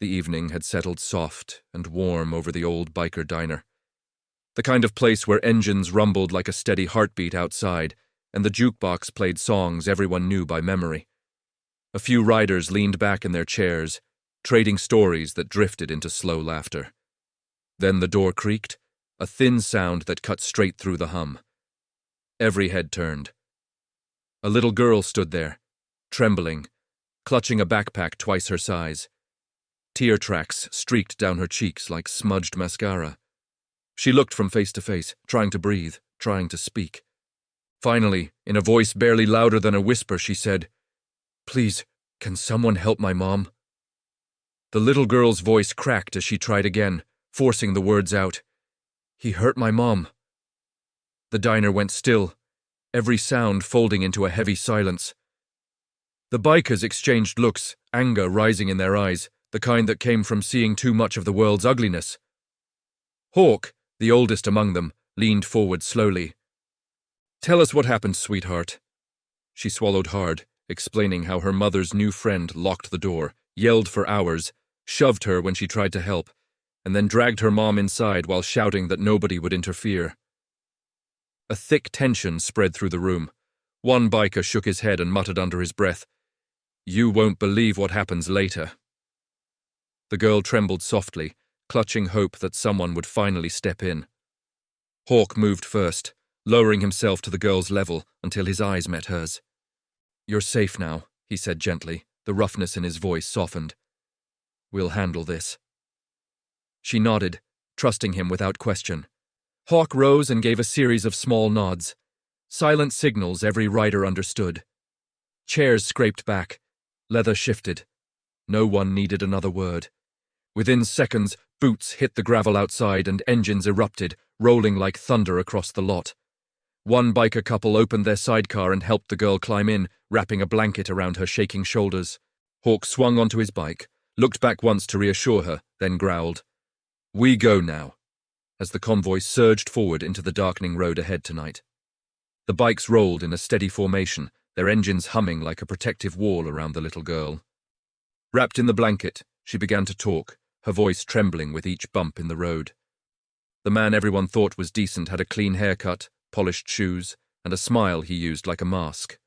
The evening had settled soft and warm over the old biker diner. The kind of place where engines rumbled like a steady heartbeat outside, and the jukebox played songs everyone knew by memory. A few riders leaned back in their chairs, trading stories that drifted into slow laughter. Then the door creaked, a thin sound that cut straight through the hum. Every head turned. A little girl stood there, trembling, clutching a backpack twice her size. Tear tracks streaked down her cheeks like smudged mascara. She looked from face to face, trying to breathe, trying to speak. Finally, in a voice barely louder than a whisper, she said, "Please, can someone help my mom?" The little girl's voice cracked as she tried again, forcing the words out. "He hurt my mom." The diner went still, every sound folding into a heavy silence. The bikers exchanged looks, anger rising in their eyes, the kind that came from seeing too much of the world's ugliness. Hawk, the oldest among them, leaned forward slowly. "Tell us what happened, sweetheart." She swallowed hard, explaining how her mother's new friend locked the door, yelled for hours, shoved her when she tried to help, and then dragged her mom inside while shouting that nobody would interfere. A thick tension spread through the room. One biker shook his head and muttered under his breath, "You won't believe what happens later." The girl trembled softly, clutching hope that someone would finally step in. Hawk moved first, lowering himself to the girl's level until his eyes met hers. "You're safe now," he said gently, the roughness in his voice softened. "We'll handle this." She nodded, trusting him without question. Hawk rose and gave a series of small nods. Silent signals every rider understood. Chairs scraped back. Leather shifted. No one needed another word. Within seconds, boots hit the gravel outside and engines erupted, rolling like thunder across the lot. One biker couple opened their sidecar and helped the girl climb in, wrapping a blanket around her shaking shoulders. Hawk swung onto his bike, looked back once to reassure her, then growled, "We go now," as the convoy surged forward into the darkening road ahead tonight. The bikes rolled in a steady formation, their engines humming like a protective wall around the little girl. Wrapped in the blanket, she began to talk, her voice trembling with each bump in the road. The man everyone thought was decent had a clean haircut, polished shoes, and a smile he used like a mask.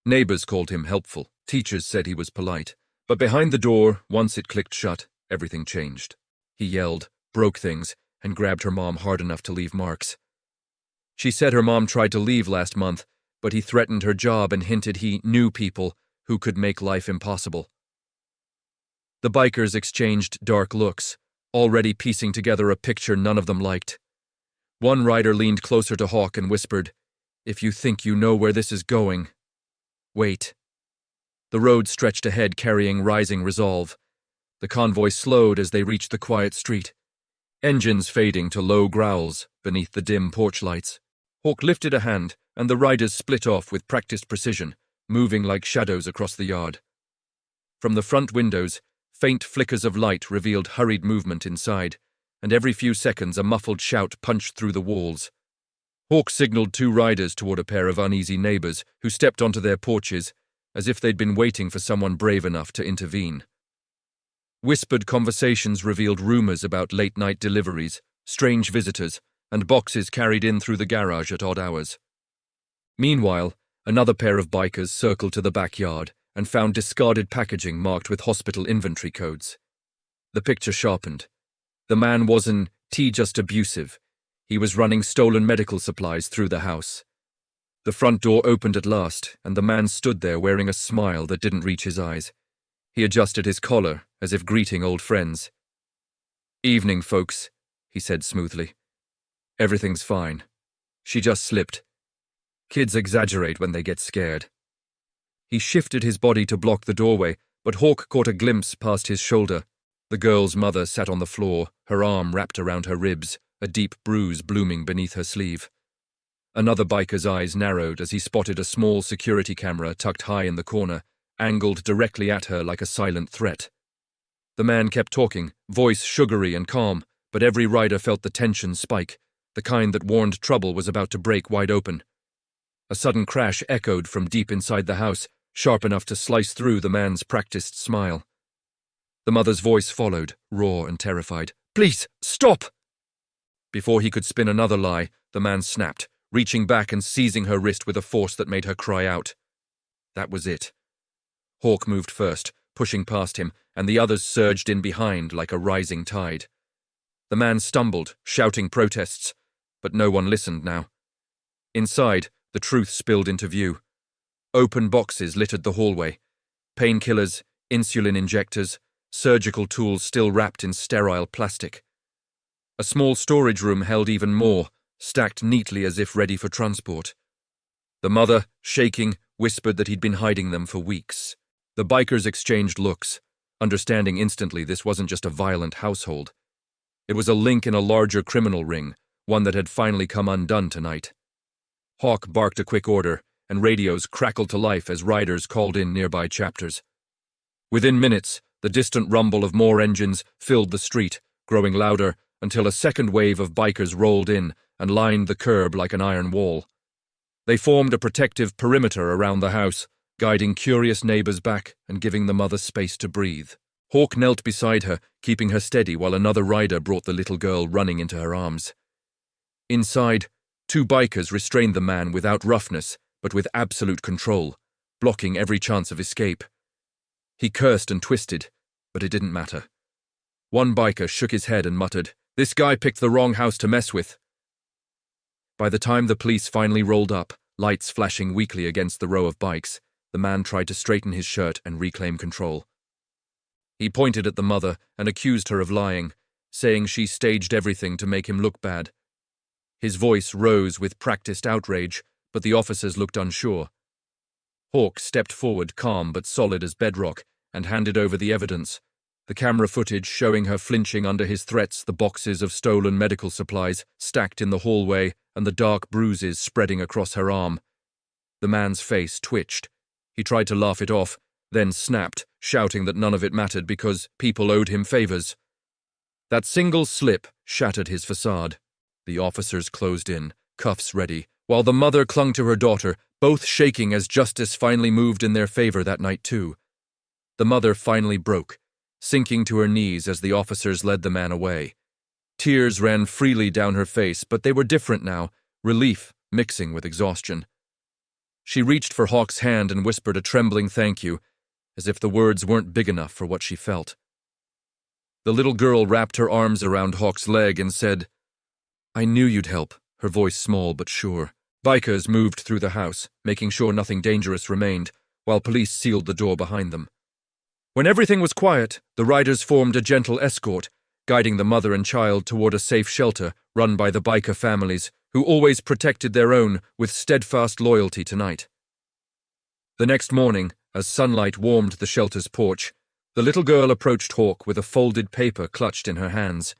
Neighbors called him helpful, teachers said he was polite, but behind the door, once it clicked shut, everything changed. He yelled, broke things, and grabbed her mom hard enough to leave marks. She said her mom tried to leave last month, but he threatened her job and hinted he knew people who could make life impossible. The bikers exchanged dark looks, already piecing together a picture none of them liked. One rider leaned closer to Hawk and whispered, "If you think you know where this is going, wait." The road stretched ahead carrying rising resolve. The convoy slowed as they reached the quiet street, engines fading to low growls beneath the dim porch lights. Hawk lifted a hand, and the riders split off with practiced precision, moving like shadows across the yard. From the front windows, faint flickers of light revealed hurried movement inside, and every few seconds a muffled shout punched through the walls. Hawk signaled two riders toward a pair of uneasy neighbors who stepped onto their porches as if they'd been waiting for someone brave enough to intervene. Whispered conversations revealed rumors about late-night deliveries, strange visitors, and boxes carried in through the garage at odd hours. Meanwhile, another pair of bikers circled to the backyard and found discarded packaging marked with hospital inventory codes. The picture sharpened. The man wasn't just abusive. He was running stolen medical supplies through the house. The front door opened at last, and the man stood there wearing a smile that didn't reach his eyes. He adjusted his collar, as if greeting old friends. "Evening, folks," he said smoothly. "Everything's fine. She just slipped. Kids exaggerate when they get scared." He shifted his body to block the doorway, but Hawk caught a glimpse past his shoulder. The girl's mother sat on the floor, her arm wrapped around her ribs, a deep bruise blooming beneath her sleeve. Another biker's eyes narrowed as he spotted a small security camera tucked high in the corner, angled directly at her like a silent threat. The man kept talking, voice sugary and calm, but every rider felt the tension spike, the kind that warned trouble was about to break wide open. A sudden crash echoed from deep inside the house, sharp enough to slice through the man's practiced smile. The mother's voice followed, raw and terrified. "Please, stop!" Before he could spin another lie, the man snapped, reaching back and seizing her wrist with a force that made her cry out. That was it. Hawk moved first, pushing past him, and the others surged in behind like a rising tide. The man stumbled, shouting protests, but no one listened now. Inside, the truth spilled into view. Open boxes littered the hallway. Painkillers, insulin injectors, surgical tools still wrapped in sterile plastic. A small storage room held even more, stacked neatly as if ready for transport. The mother, shaking, whispered that he'd been hiding them for weeks. The bikers exchanged looks, understanding instantly this wasn't just a violent household. It was a link in a larger criminal ring, one that had finally come undone tonight. Hawk barked a quick order, and radios crackled to life as riders called in nearby chapters. Within minutes, the distant rumble of more engines filled the street, growing louder until a second wave of bikers rolled in and lined the curb like an iron wall. They formed a protective perimeter around the house, guiding curious neighbors back and giving the mother space to breathe. Hawk knelt beside her, keeping her steady while another rider brought the little girl running into her arms. Inside, 2 bikers restrained the man without roughness, but with absolute control, blocking every chance of escape. He cursed and twisted, but it didn't matter. One biker shook his head and muttered, "This guy picked the wrong house to mess with." By the time the police finally rolled up, lights flashing weakly against the row of bikes, the man tried to straighten his shirt and reclaim control. He pointed at the mother and accused her of lying, saying she staged everything to make him look bad. His voice rose with practiced outrage, but the officers looked unsure. Hawk stepped forward, calm but solid as bedrock, and handed over the evidence, the camera footage showing her flinching under his threats, the boxes of stolen medical supplies stacked in the hallway, and the dark bruises spreading across her arm. The man's face twitched. He tried to laugh it off, then snapped, shouting that none of it mattered because people owed him favors. That single slip shattered his facade. The officers closed in, cuffs ready, while the mother clung to her daughter, both shaking as justice finally moved in their favor that night too. The mother finally broke, sinking to her knees as the officers led the man away. Tears ran freely down her face, but they were different now, relief mixing with exhaustion. She reached for Hawk's hand and whispered a trembling thank you, as if the words weren't big enough for what she felt. The little girl wrapped her arms around Hawk's leg and said, "I knew you'd help," her voice small but sure. Bikers moved through the house, making sure nothing dangerous remained, while police sealed the door behind them. When everything was quiet, the riders formed a gentle escort, guiding the mother and child toward a safe shelter run by the biker families, who always protected their own with steadfast loyalty tonight. The next morning, as sunlight warmed the shelter's porch, the little girl approached Hawk with a folded paper clutched in her hands.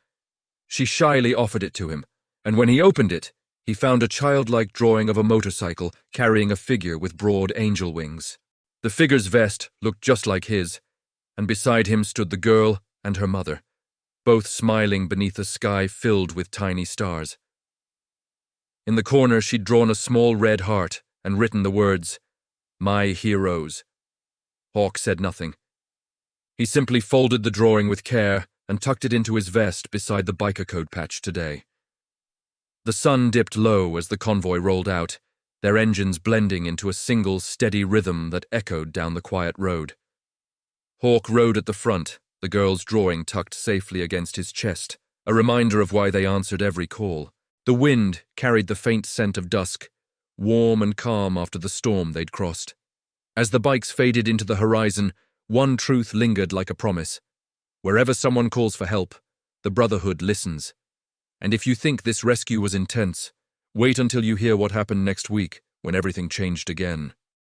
She shyly offered it to him, and when he opened it, he found a childlike drawing of a motorcycle carrying a figure with broad angel wings. The figure's vest looked just like his, and beside him stood the girl and her mother, both smiling beneath a sky filled with tiny stars. In the corner, she'd drawn a small red heart and written the words, "My heroes." Hawk said nothing. He simply folded the drawing with care and tucked it into his vest beside the biker code patch today. The sun dipped low as the convoy rolled out, their engines blending into a single steady rhythm that echoed down the quiet road. Hawk rode at the front, the girl's drawing tucked safely against his chest, a reminder of why they answered every call. The wind carried the faint scent of dusk, warm and calm after the storm they'd crossed. As the bikes faded into the horizon, one truth lingered like a promise. Wherever someone calls for help, the Brotherhood listens. And if you think this rescue was intense, wait until you hear what happened next week when everything changed again.